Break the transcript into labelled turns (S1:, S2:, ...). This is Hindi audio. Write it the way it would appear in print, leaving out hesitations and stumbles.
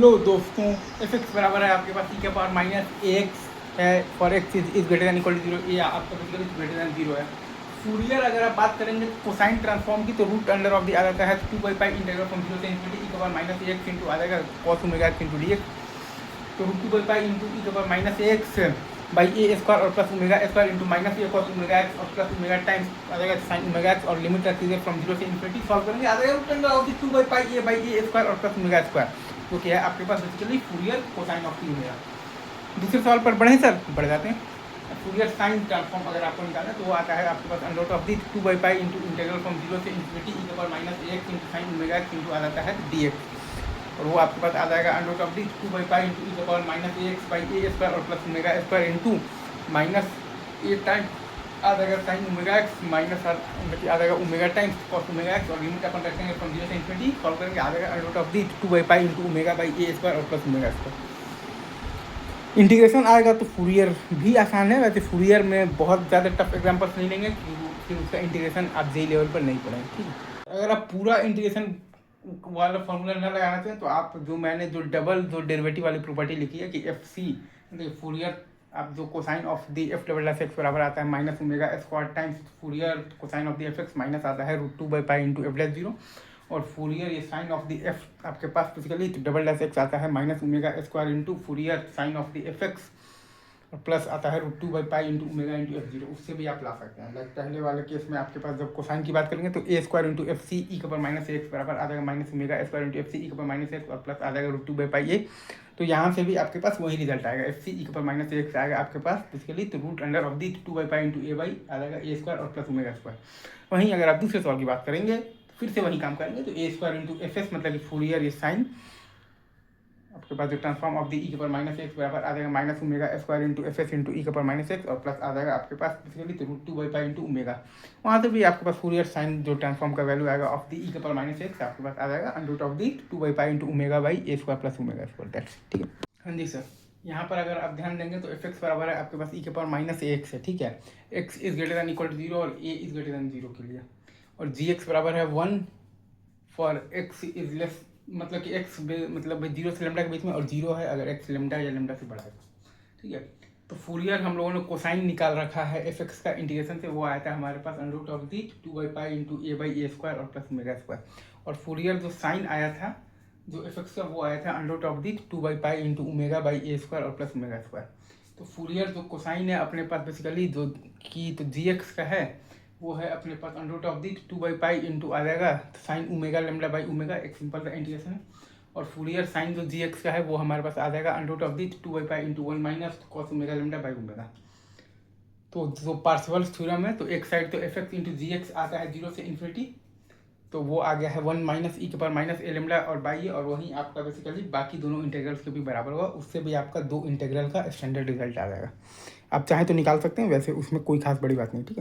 S1: लो दोस्तों, एफ एक्स बराबर है आपके पास ई के पावर माइनस ए एक्स है for x is greater than equal to zero, ये आपका बेसिकली ग्रेटर दैन जीरो है। फूरियर अगर आप बात करेंगे कोसाइन ट्रांसफॉर्म की, तो रूट अंडर ऑफ दी आ जाता है 2 इंटीग्रल फ्रॉम जीरो से इन्फिनिटी ई के power minus a x into आ जाएगा cos omega x into d x. तो रूट 2 इंटू ई के power minus a x by a square और plus omega square into minus a cos omega x और प्लस ओमेगा टाइम्स आ जाएगा साइन ओमेगा एक्स और लिमिट रखती है फ्रॉम जीरो से इन्फिनिटी, सॉल्व करेंगे आ जाएगा root under of the 2 by a square और प्लस ओमेगा स्क्वायर, तो क्या है आपके पास basically Fourier cosine of t omega. दूसरे सवाल पर बढ़े सर, बढ़ जाते हैं। फूरियर साइन ट्रांसफॉर्म अगर आपको निकालना है तो वो आता है आपके पास under root of the 2 into integral from zero से इन्फिनिटी ई के power minus a x into sine omega x into आ जाता है डी एक्स, और वो आपके पास आ जाएगा under root of the 2 into e के power minus a x by a square और plus omega square into minus a time आ जाएगा साइन ओमेगा एक्स माइनस आ जाएगा omega times cos omega x और लिमिट अपन रखेंगे फ्रॉम जीरो से इन्फिनिटी, सॉल्व करेंगे आ जाएगा under root of the 2 into omega by a square और प्लस ओमेगा स्क्वायर। इंटीग्रेशन आएगा तो फूरियर भी आसान है, वैसे फूरियर में बहुत ज़्यादा टफ एग्जाम्पल्स नहीं लेंगे, फिर उसका इंटीग्रेशन आप जेई लेवल पर नहीं पढ़ेंगे, ठीक है। अगर आप पूरा इंटीग्रेशन वाला फॉर्मूला न लगाना चाहें तो आप जो मैंने जो डेरिवेटिव वाली प्रॉपर्टी लिखी है कि एफ सी फूरियर, आप जो cosine of the f double s x बराबर आता है minus omega square times Fourier cosine of the f x minus आता है root 2 into f dash zero, और फूरियर ये साइन ऑफ दी एफ आपके पास बेसिकली डबल डैश एक्स आता है minus omega square into Fourier sine of the f x और प्लस आता है root 2 into omega into f zero, उससे भी आप ला सकते हैं। लाइक पहले वाले केस में आपके पास जब कोसाइन की बात करेंगे तो a square into f c e के पर माइनस एक्स बराबर आ जाएगा minus omega square into f c e के पर माइनस एक्स और प्लस आ जाएगा रूट 2 ए, तो यहाँ से भी आपके पास वही रिजल्ट आएगा, एफ सी ई के पर माइनस एक्स आएगा आपके पास बेसिकली, तो root under of the 2 into a by आ जाएगा ए स्क्वायर और प्लस ओमेगा स्क्वायर। वहीं अगर आप दूसरे सवाल की बात करेंगे फिर से वही काम करेंगे, तो a square into f S मतलब कि फूरियर ये साइन आपके पास जो ट्रांसफॉर्म ऑफ दी ई के पर माइनस एक्स बराबर आ जाएगा minus omega square into f s into e के पर माइनस एक्स और प्लस आ जाएगा आपके पास बेसिकली तो रूट 2 इंटू ओमेगा, वहाँ से भी आपके पास फूरियर साइन जो ट्रांसफॉर्म का वैल्यू आएगा ऑफ दी ई के पर माइनस एक्स आपके पास आ जाएगा under root of the 2 into omega by a square plus omega square, that's ठीक है। हाँ जी सर, यहाँ पर अगर आप ध्यान देंगे तो एफ एक्स बराबर है आपके पास ई के पावर माइनस ए एक्स है, ठीक है। X is greater than equal to zero और a is greater than zero के लिए, और जी एक्स बराबर है 1 फॉर एक्स इज लेस, मतलब कि एक्स मतलब जीरो से लेमडा के बीच में, और जीरो है अगर एक्स लेमडा या लेमडा से बड़ा है, ठीक है। तो फूरियर हम लोगों ने कोसाइन निकाल रखा है एफ एक्स का इंटीग्रेशन से, वो आया था हमारे पास under root of the 2 into a by a square और प्लस ओमेगा स्क्वायर, और फूरियर जो साइन आया था जो एफ एक्स का वो आया था under root of the 2 into omega by a square और प्लस ओमेगा स्क्वायर। तो फूरियर जो कोसाइन है अपने पास बेसिकली जो की तो जी एक्स का है वो है अपने पास under root of the 2 into आ जाएगा sine omega lambda by omega, एक सिंपल सा इंटीग्रेशन है, और फूरियर साइन जो जी एक्स का है वो हमारे पास आ जाएगा under root of the 2 into 1 minus cos omega lambda by omega. तो जो पार्सेवल्स थ्योरम है तो एक साइड तो f x into g x आता है जीरो से इन्फिनिटी, तो वो आ गया है 1 माइनस ई के पावर माइनस ए लेमडा और बाई, और वहीं आपका बेसिकली बाकी दोनों इंटीग्रल्स के भी बराबर होगा, उससे भी आपका दो इंटीग्रल का स्टैंडर्ड रिजल्ट आ जाएगा। आप चाहें तो निकाल सकते हैं, वैसे उसमें कोई खास बड़ी बात नहीं, ठीक है।